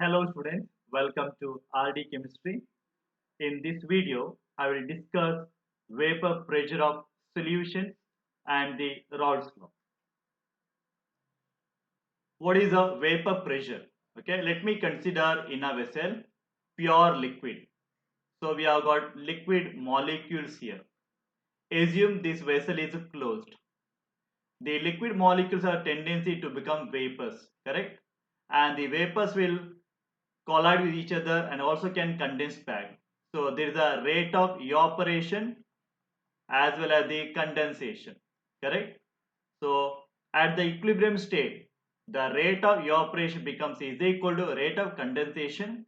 Hello students, welcome to RD Chemistry. In this video, I will discuss vapor pressure of solutions and the Raoult's law. What is a vapor pressure? Okay, let me consider in a vessel pure liquid. So we have got liquid molecules here. Assume this vessel is closed. The liquid molecules have tendency to become vapors, correct? And the vapors will collide with each other and also can condense back. So there is a rate of evaporation as well as the condensation, correct? So at the equilibrium state, the rate of evaporation becomes is equal to rate of condensation.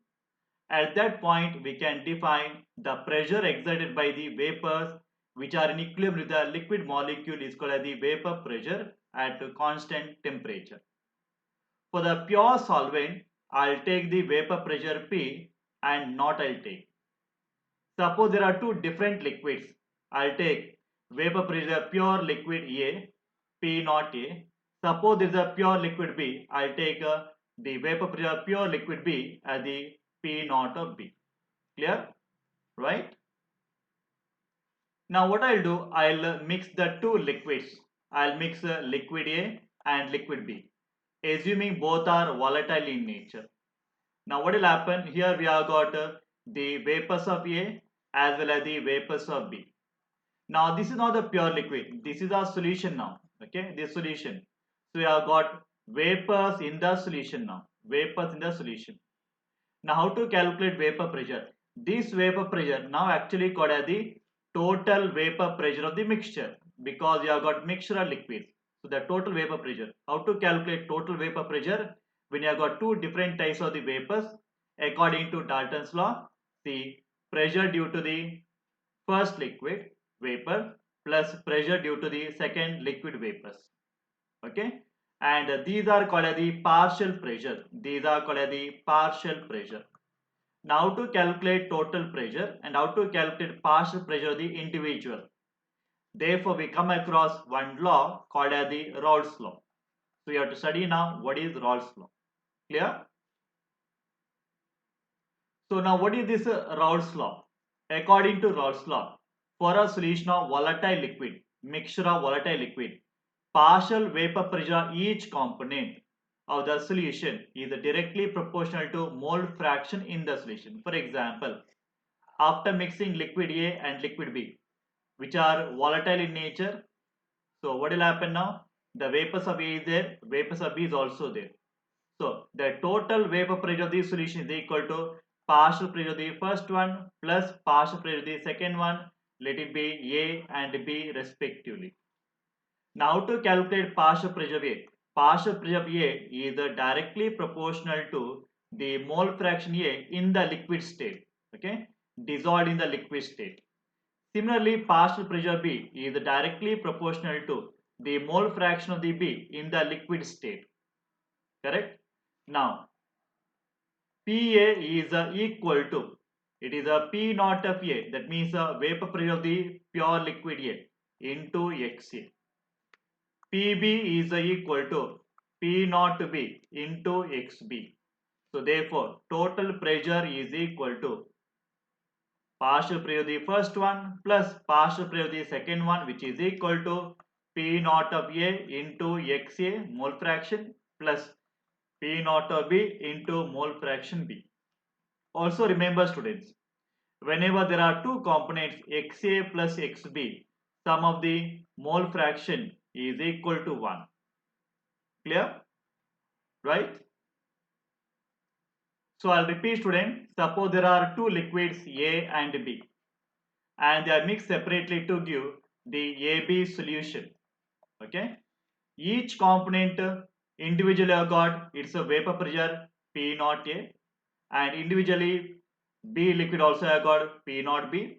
At that point, we can define the pressure exerted by the vapors which are in equilibrium with the liquid molecule is called as the vapor pressure at a constant temperature. For the pure solvent, I'll take the vapor pressure P and not I'll take. Suppose there are two different liquids. I'll take vapor pressure pure liquid A, P not A. Suppose there is a pure liquid B, I'll take the vapor pressure pure liquid B as the P naught of B. Clear? Right? Now what I'll do, I'll mix the two liquids. I'll mix liquid A and liquid B, assuming both are volatile in nature. Now what will happen? Here we have got the vapors of A as well as the vapors of B. Now this is not the pure liquid. This is our solution now. Okay, this solution. So we have got vapors in the solution now. Vapors in the solution. Now how to calculate vapor pressure? This vapor pressure now actually called as the total vapor pressure of the mixture because you have got mixture of liquids. So the total vapor pressure. How to calculate total vapor pressure? When you have got two different types of the vapors according to Dalton's law, the pressure due to the first liquid vapor plus pressure due to the second liquid vapors. Okay, and these are called as the partial pressure. These are called as the partial pressure. Now to calculate total pressure and how to calculate partial pressure of the individual. Therefore, we come across one law called as the Raoult's law. So you have to study now what is Raoult's law. Clear? So now what is this Raoult's law? According to Raoult's law, for a solution of volatile liquid, mixture of volatile liquid, partial vapor pressure of each component of the solution is directly proportional to mole fraction in the solution. For example, after mixing liquid A and liquid B, which are volatile in nature, so what will happen now? The vapors of A is there, vapors of B is also there. So the total vapor pressure of the solution is equal to partial pressure of the first one plus partial pressure of the second one, let it be A and B respectively. Now to calculate partial pressure of A. Partial pressure of A is directly proportional to the mole fraction A in the liquid state. Okay, dissolved in the liquid state. Similarly, partial pressure B is directly proportional to the mole fraction of the B in the liquid state. Correct? Now, PA is equal to, it is a P naught of A, that means a vapor pressure of the pure liquid A into XA. PB is equal to P naught B into XB. So therefore, total pressure is equal to partial pressure of the first one plus partial pressure of the second one, which is equal to P naught of A into XA mole fraction plus P naught of B into mole fraction B. Also remember students, whenever there are two components XA plus XB, sum of the mole fraction is equal to 1. Clear? Right? So I'll repeat student, suppose there are two liquids A and B and they are mixed separately to give the AB solution. Okay? Each component individually have got its a vapor pressure P naught A and individually B liquid also have got P naught B.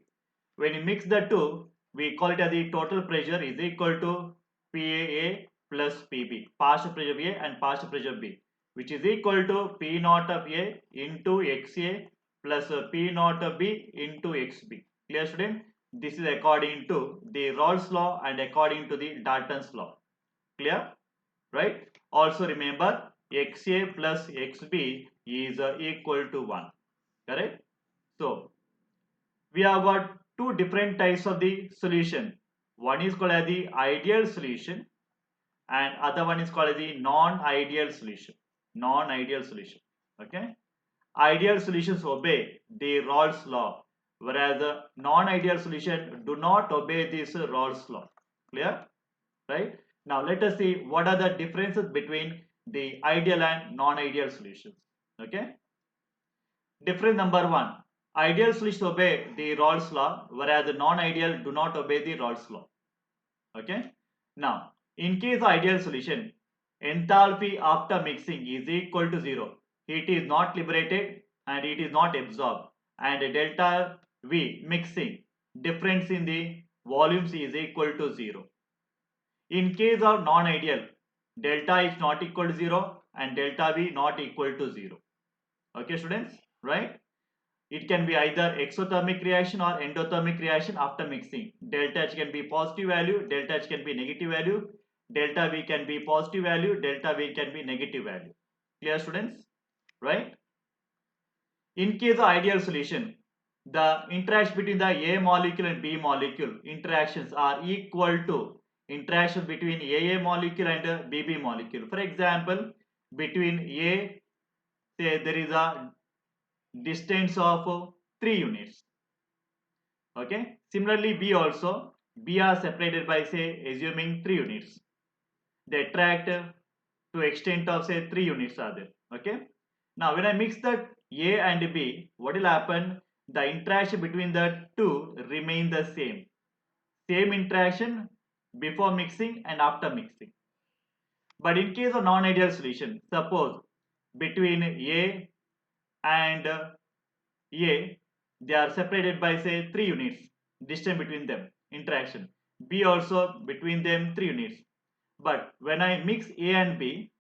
When you mix the two, we call it as the total pressure is equal to PA plus PB, partial pressure A and partial pressure B, which is equal to P naught of A into XA plus P naught of B into XB. Clear student? This is according to the Raoult's law and according to the Dalton's law. Clear? Right? Also remember XA plus XB is equal to 1. Correct? So we have got two different types of the solution. One is called as the ideal solution and other one is called as the non-ideal solution. Non-ideal solution. Okay? Ideal solutions obey the Rawls law, whereas the non-ideal solution do not obey this Rawls law. Clear? Right? Now let us see what are the differences between the ideal and non-ideal solutions. Okay? Difference number one. Ideal solutions obey the Rawls law, whereas the non-ideal do not obey the Rawls law. Okay? Now, in case of ideal solution, enthalpy after mixing is equal to 0. Heat is not liberated and it is not absorbed. And delta V mixing difference in the volumes is equal to 0. In case of non-ideal, delta is not equal to 0 and delta V not equal to 0. Okay students, right? It can be either exothermic reaction or endothermic reaction after mixing. Delta H can be positive value, delta H can be negative value, delta V can be positive value, delta V can be negative value. Clear students? Right? In case of ideal solution, the interaction between the A molecule and B molecule interactions are equal to interaction between AA molecule and BB molecule. For example, between A, say there is a distance of 3 units. Okay. Similarly, B also, B are separated by say assuming 3 units. They attract to extent of say 3 units are there. Okay. Now when I mix the A and B, what will happen? The interaction between the two remain the same. Same interaction before mixing and after mixing. But in case of non-ideal solution, suppose between A and A, they are separated by say 3 units distance between them interaction. B also between them 3 units. But when I mix A and B,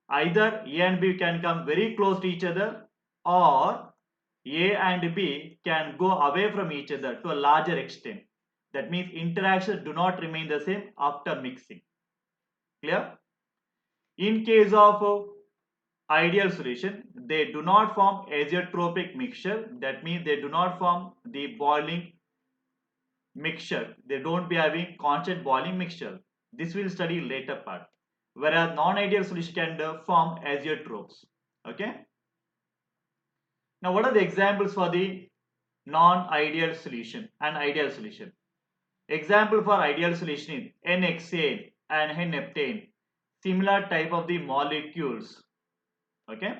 either A and B can come very close to each other or A and B can go away from each other to a larger extent. That means interactions do not remain the same after mixing. Clear? In case of ideal solution, they do not form azeotropic mixture. That means they do not form the boiling mixture. They don't be having constant boiling mixture. This will study later part. Whereas non-ideal solution can form azeotropes. Okay. Now what are the examples for the non-ideal solution and ideal solution? Example for ideal solution is N-hexane and N-heptane. Similar type of the molecules. Okay.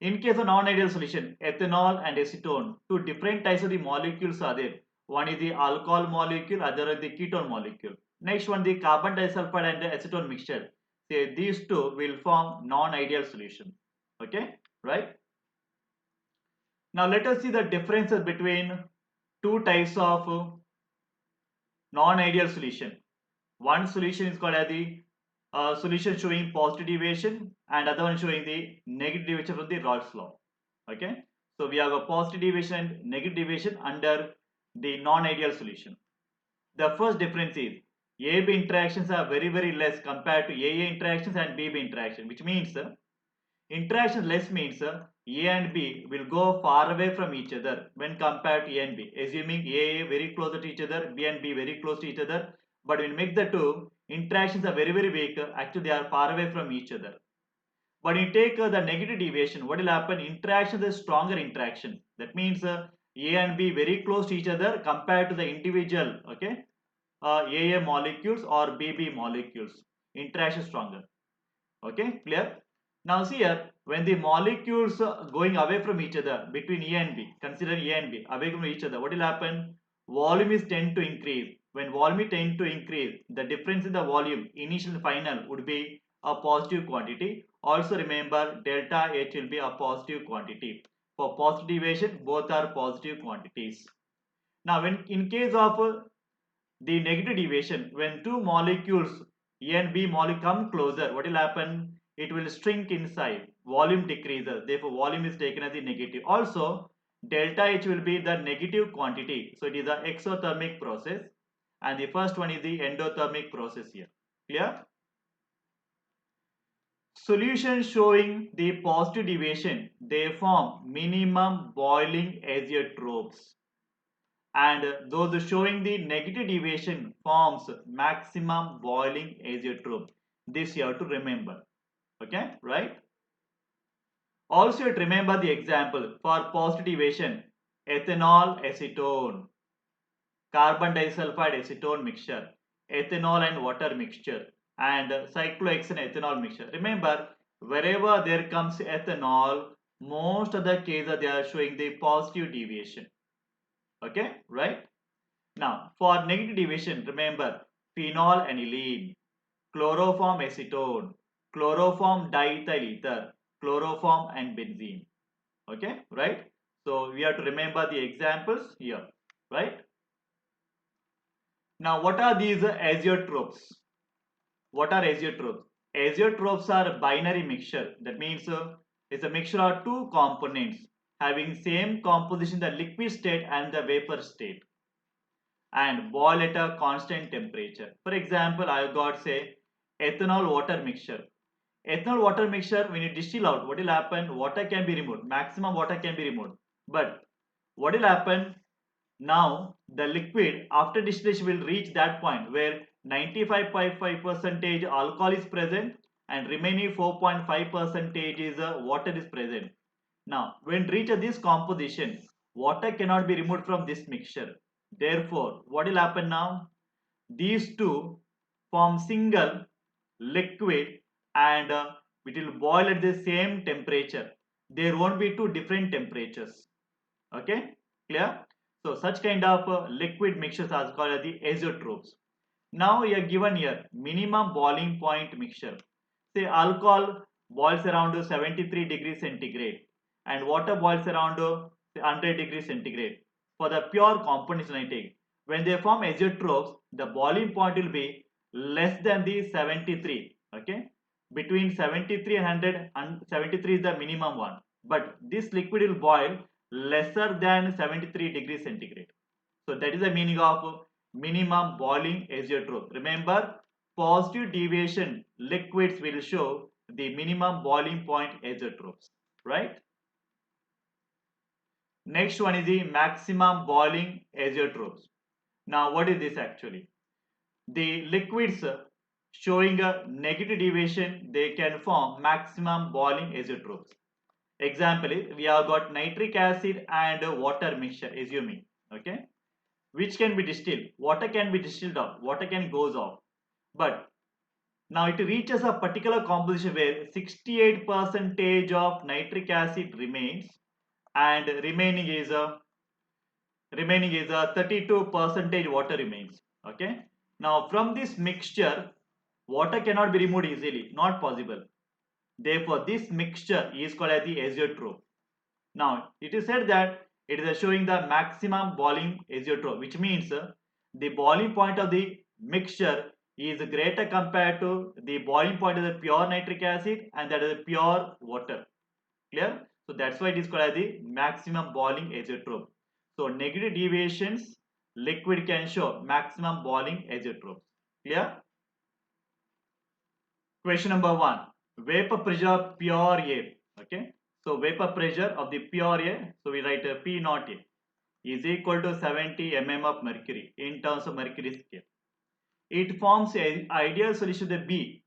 In case of non-ideal solution, ethanol and acetone, two different types of the molecules are there. One is the alcohol molecule, other is the ketone molecule. Next one, the carbon disulfide and the acetone mixture. Say these two will form non-ideal solution. Okay, right? Now let us see the differences between two types of non-ideal solution. One solution is called as the solution showing positive deviation and other one showing the negative deviation from the Raoult's law. Okay, so we have a positive deviation and negative deviation under the non-ideal solution. The first difference is AB interactions are very less compared to AA interactions and BB interaction, which means interaction less means A and B will go far away from each other when compared to A and B, assuming AA very close to each other, B and B very close to each other. But when you make the two, interactions are very weak. Actually, they are far away from each other. But you take the negative deviation, what will happen? Interactions is stronger interaction. That means A and B very close to each other compared to the individual, okay, AA molecules or BB molecules. Interaction stronger. Okay, clear? Now see here, when the molecules going away from each other between A and B, consider A and B away from each other, what will happen? Volume is tend to increase. When volume tend to increase, the difference in the volume, initial and final, would be a positive quantity. Also remember, delta H will be a positive quantity. For positive deviation, both are positive quantities. Now, when in case of the negative deviation, when two molecules A and B molecule come closer, what will happen? It will shrink in size. Volume decreases. Therefore, volume is taken as the negative. Also, delta H will be the negative quantity. So, it is an exothermic process. And the first one is the endothermic process here. Clear? Solution showing the positive deviation, they form minimum boiling azeotropes. And those showing the negative deviation forms maximum boiling azeotrope. This you have to remember. Okay, right? Also, you have to remember the example for positive deviation, ethanol acetone, carbon disulfide acetone mixture, ethanol and water mixture, and cyclohexane ethanol mixture. Remember, wherever there comes ethanol, most of the cases they are showing the positive deviation. Okay, right? Now, for negative deviation, remember phenol aniline, chloroform acetone, chloroform diethyl ether, chloroform and benzene. Okay, right? So we have to remember the examples here, right? Now, what are these azeotropes? What are azeotropes? Azeotropes are binary mixture. That means it's a mixture of two components having same composition in the liquid state and the vapor state, and boil at a constant temperature. For example, I have got say ethanol water mixture. Ethanol water mixture, when you distill out, what will happen? Water can be removed. Maximum water can be removed. But what will happen? Now the liquid after distillation will reach that point where 95.5% alcohol is present and remaining 4.5% is water is present. Now when reach this composition, water cannot be removed from this mixture. Therefore, what will happen now? These two form single liquid, and it will boil at the same temperature. There won't be two different temperatures. Okay, clear? So such kind of liquid mixtures are called as the azeotropes. Now you are given here minimum boiling point mixture. Say alcohol boils around 73 degrees centigrade and water boils around 100 degrees centigrade. For the pure components I take, when they form azeotropes, the boiling point will be less than the 73. Okay, between 73 and 100, and 73 is the minimum one. But this liquid will boil lesser than 73 degrees centigrade. So that is the meaning of minimum boiling azeotrope. Remember, positive deviation liquids will show the minimum boiling point azeotropes, right? Next one is the maximum boiling azeotropes. Now what is this actually? The liquids showing a negative deviation, they can form maximum boiling azeotropes. Example is, we have got nitric acid and water mixture, assuming, okay, which can be distilled. Water can be distilled off, water can goes off, but now it reaches a particular composition where 68% of nitric acid remains and remaining is a 32% water remains. Okay, now from this mixture, water cannot be removed easily, not possible. Therefore, this mixture is called as the azeotrope. Now, it is said that it is showing the maximum boiling azeotrope, which means the boiling point of the mixture is greater compared to the boiling point of the pure nitric acid and that is the pure water. Clear? So that's why it is called as the maximum boiling azeotrope. So negative deviations, liquid can show maximum boiling azeotrope. Clear? Question number 1. Vapor pressure of pure air. Okay. So vapor pressure of the pure air. So we write P naught A is equal to 70 mm of mercury in terms of mercury scale. It forms an ideal solution of the B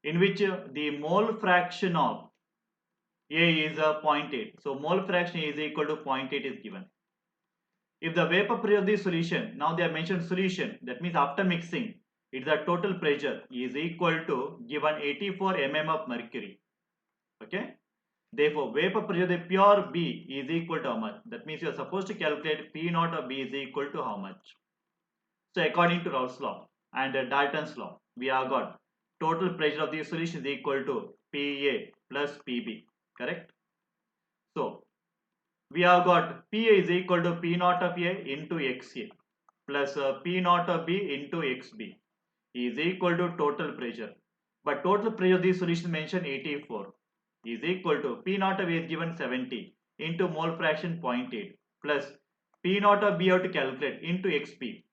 in which the mole fraction of A is 0.8. So mole fraction is equal to 0.8 is given. If the vapor pressure of the solution, now they have mentioned solution, that means after mixing, it's the total pressure is equal to given 84 mm of mercury. Okay. Therefore, vapor pressure of the pure B is equal to how much? That means you are supposed to calculate P naught of B is equal to how much? So according to Raoult's law and Dalton's law, we have got total pressure of the solution is equal to PA plus PB. Correct? So we have got PA is equal to P naught of A into XA plus P naught of B into XB is equal to total pressure. But total pressure of the solution mentioned 84 is equal to P naught of A is given 70 into mole fraction 0.8 plus P naught of B have to calculate into XB.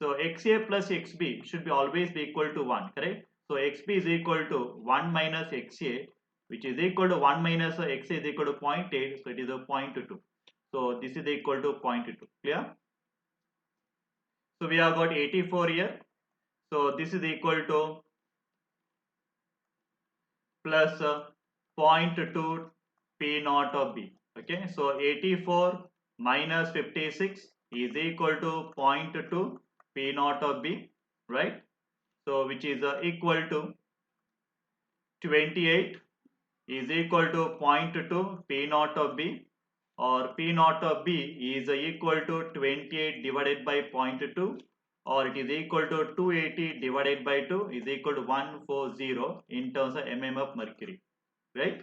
So XA plus XB should be always be equal to 1, correct? So xp is equal to 1 minus xa, which is equal to 1 minus xa is equal to 0.8, so it is a 0.2. So this is equal to 0.2. Clear? So we have got 84 here. So this is equal to plus 0.2 P naught of B. Okay, so 84 minus 56 is equal to 0.2 P naught of B, right? So which is equal to 28 is equal to 0.2 P naught of B, or P naught of B is equal to 28 divided by 0.2, or it is equal to 280 divided by 2 is equal to 140 in terms of mm of mercury, right?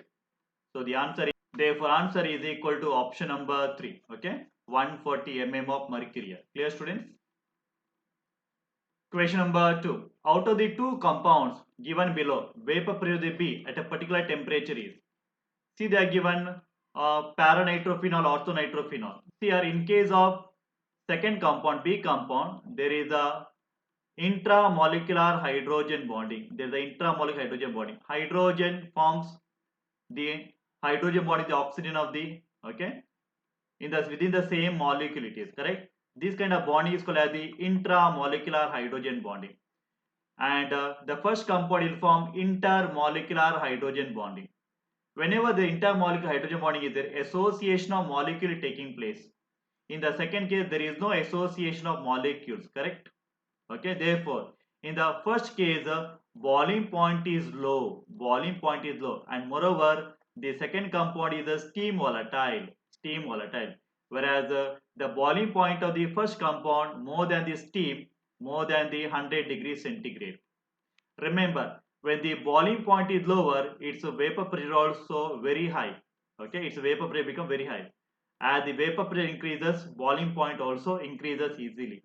So the answer is, therefore answer is equal to option number 3, okay? 140 mm of mercury. Clear, students? Question number 2. Out of the two compounds given below, vapor pressure B at a particular temperature is, see they are given paranitrophenol, orthonitrophenol. See here in case of second compound, B compound, there is a intramolecular hydrogen bonding. There is a intramolecular hydrogen bonding. Hydrogen forms the hydrogen bond is the oxygen of the, okay, in the within the same molecule it is, correct. This kind of bonding is called as the intramolecular hydrogen bonding, and the first compound will form intermolecular hydrogen bonding. Whenever the intermolecular hydrogen bonding is there, association of molecule taking place. In the second case, there is no association of molecules, correct? Okay, therefore, in the first case, boiling point is low, and moreover, the second compound is a steam volatile, whereas the boiling point of the first compound more than the steam, more than the 100 degrees centigrade. Remember, when the boiling point is lower, its vapor pressure also very high. Okay, its vapor pressure become very high. As the vapor pressure increases, boiling point also increases easily.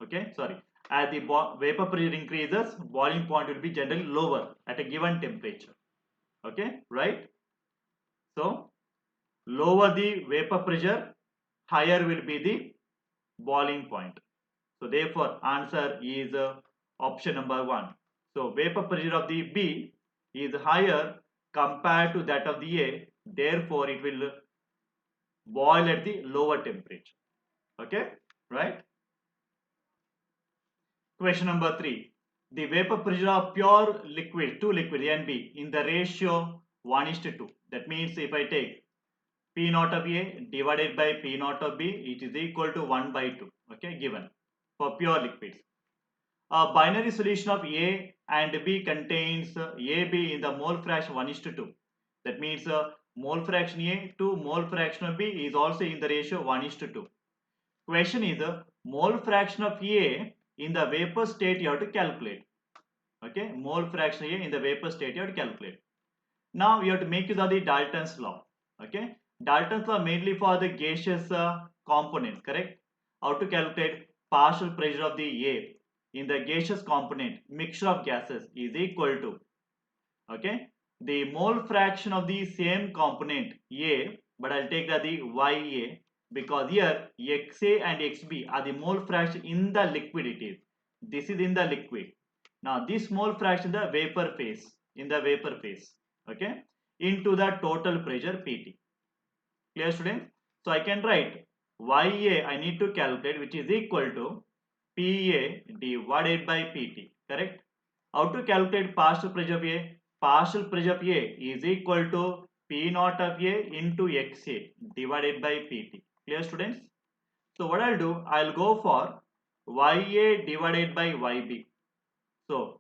Okay, sorry. As the vapor pressure increases, boiling point will be generally lower at a given temperature. Okay, right? So, lower the vapor pressure, higher will be the boiling point. So, therefore, answer is option number 1. So, vapor pressure of the B is higher compared to that of the A. Therefore, it will boil at the lower temperature. Okay, right? Question number 3. The vapor pressure of pure liquid, two liquid A and B in the ratio 1:2. That means if I take P naught of A divided by P naught of B, it is equal to 1/2. Okay, given for pure liquids. A binary solution of A and B contains AB in the mole fraction 1:2. That means mole fraction A to mole fraction of B is also in the ratio 1:2. Question is mole fraction of A in the vapor state you have to calculate. Okay, mole fraction A in the vapor state you have to calculate. Now you have to make use of the Dalton's law. Okay, Dalton's law mainly for the gaseous components, correct? How to calculate partial pressure of the A in the gaseous component mixture of gases is equal to, okay, the mole fraction of the same component A, but I'll take the YA, because here XA and XB are the mole fraction in the liquid it is. This is in the liquid. Now this mole fraction the vapor phase, in the vapor phase, okay, into the total pressure PT. Clear, students? So I can write YA I need to calculate, which is equal to PA divided by PT, correct? How to calculate partial pressure of A? Partial pressure of A is equal to P naught of A into XA divided by PT. Clear, students? So what I'll do, I'll go for YA divided by YB. So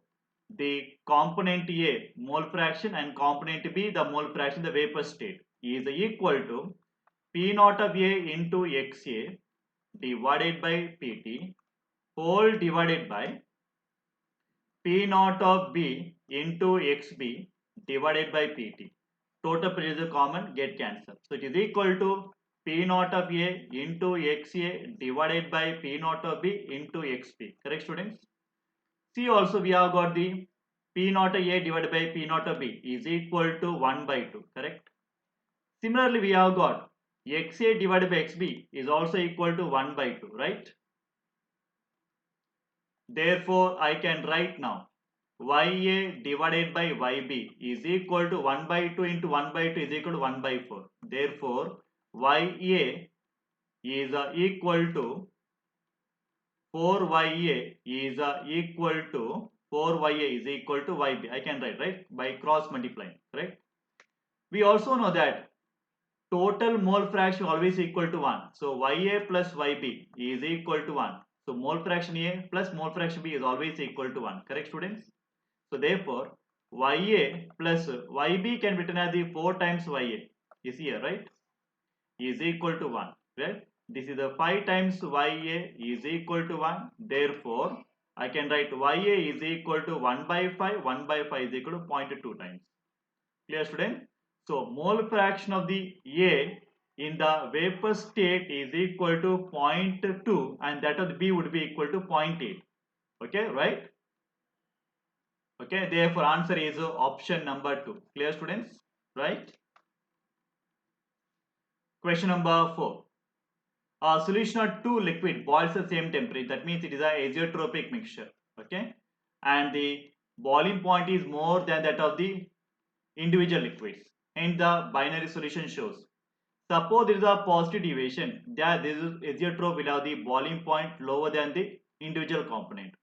the component A mole fraction and component B the mole fraction the vapor state is equal to P naught of A into XA divided by PT whole divided by P naught of B into XB divided by PT. Total pressure is common, get cancelled. So it is equal to P naught of A into XA divided by P naught of B into XB. Correct, students? See also we have got the P naught of A divided by P naught of B is equal to 1/2. Correct? Similarly, we have got XA divided by XB is also equal to 1/2, right? Therefore, I can write now Ya divided by Yb is equal to 1 by 2 into 1 by 2 is equal to 1 by 4. Therefore, Ya is equal to 4Ya is equal to 4Ya is equal to Yb. I can write, right, by cross multiplying, right? We also know that total mole fraction always equal to 1. So Ya plus Yb is equal to 1. So mole fraction A plus mole fraction B is always equal to 1. Correct, students? So therefore, Ya plus Yb can be written as the 4 times Ya is here, right? Is equal to 1, right? This is the 5 times Ya is equal to 1. Therefore, I can write Ya is equal to 1 by 5. 1 by 5 is equal to 0.2 times. Clear, student? So mole fraction of the A in the vapor state is equal to 0.2 and that of the B would be equal to 0.8. Okay, right? Okay, therefore answer is option number 2. Clear, students? Right? Question number 4. A solution of two liquid boils at the same temperature. That means it is an azeotropic mixture. Okay, and the boiling point is more than that of the individual liquids. And the binary solution shows. Suppose there is a positive deviation, that this is azeotrope will have the boiling point lower than the individual component.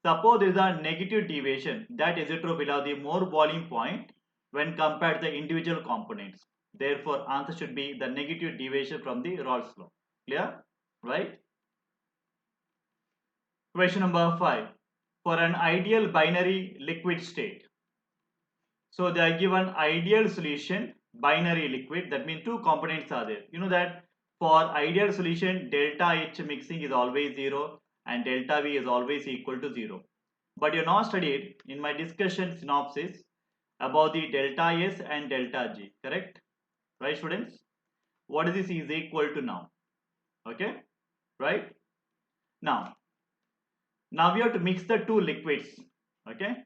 Suppose there is a negative deviation, that azeotrope will have the more boiling point when compared to the individual components. Therefore, answer should be the negative deviation from the Raoult's law. Clear? Right? Question number 5. For an ideal binary liquid state. So they are given ideal solution, binary liquid. That means two components are there. You know that for ideal solution, delta H mixing is always 0 and delta V is always equal to 0. But you not studied in my discussion synopsis about the delta S and delta G, correct? Right, students? What is this is equal to now? Okay, right? Now we have to mix the two liquids. Okay,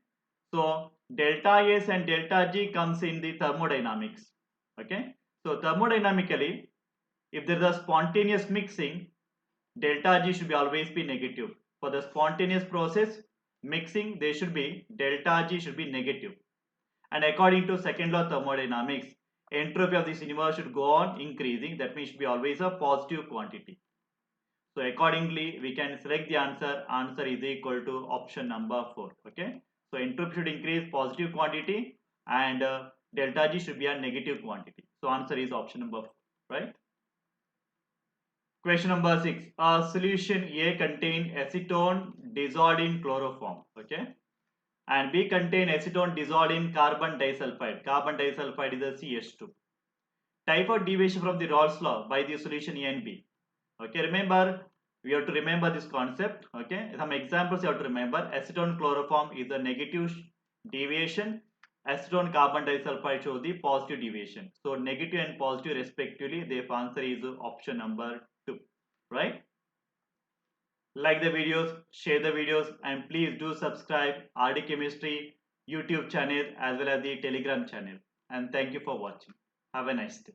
so delta S and delta G comes in the thermodynamics. Okay, so thermodynamically, if there is a spontaneous mixing, delta G should be always be negative. For the spontaneous process mixing, there should be delta G should be negative. And according to second law of thermodynamics, entropy of this universe should go on increasing. That means should be always a positive quantity. So accordingly, we can select the answer. Answer is equal to option number 4. Okay. So entropy should increase positive quantity and delta G should be a negative quantity. So answer is option number 4. Right. Question number 6. A solution A contain acetone dissolved in chloroform. Okay. And B contain acetone dissolved in carbon disulfide. Carbon disulfide is a CH2. Type of deviation from the Raoult's law by the solution A and B. Okay, remember, we have to remember this concept. Okay, some examples you have to remember. Acetone chloroform is a negative deviation. Acetone carbon disulfide shows the positive deviation. So negative and positive respectively. The answer is option number 2. Right? Like the videos, share the videos, and please do subscribe RD Chemistry YouTube channel as well as the Telegram channel. And thank you for watching. Have a nice day.